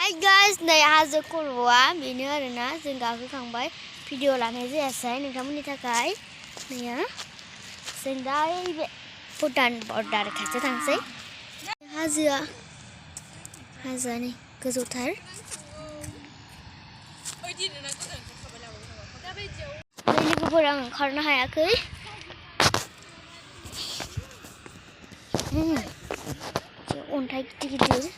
Hi guys, नै हाजो खर'आ बेनो आरोना जों गाखोखांबाय भिडिअ लानाय जायासै नोंथांमोननि थाखाय नैया जों दा बे भुटान बर्डार खाथियाव थांसै हाजोआ नै गोजौथार लोगोफोर आं ओंखारनो हायाखै अन्थाइ गिदिर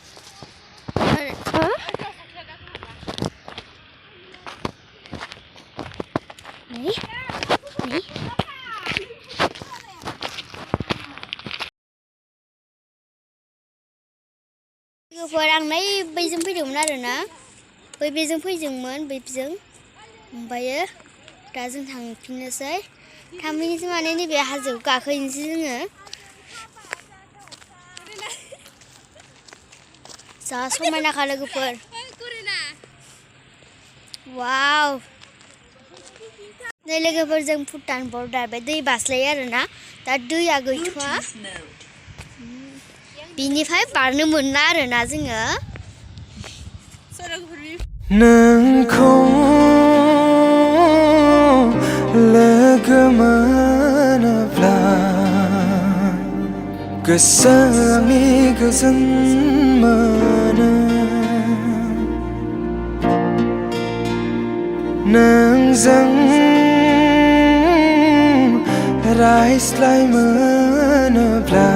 लोगोफोर आं नै बैजों फैदोंमोन आरोना बेजों फैदोंमोन बैजों ओमफ्रायो दा जों थांफिननोसै थांफिननोसै माने नैबे हाजोआव गाखोहैनोसै जोङो जा समायनाखा लोगोफोर वाव नै लोगोफोर जों भुटान बर्डार बे दै बास्लायो आरोना दा दैया गैथ'आ बिनिफ्राय बारनो मोनला आरोना जोङो नोंखौ लोगो मोनोब्ला गोसोनि गोजोन मोनो नोंजों रायज्लाय मोनोब्ला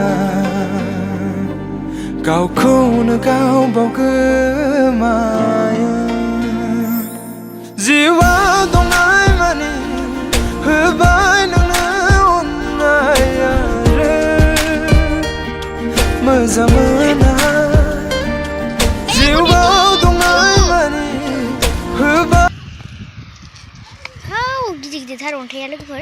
गावखौनो गाव बावगोमायो जिउआव दंनाय मानि होबाय नोंनो अननाय आरो मोजां मोना जिउआव दंनाय मानि होबाय गिदिर गिदिरथार अन्थाइया लोगोफोर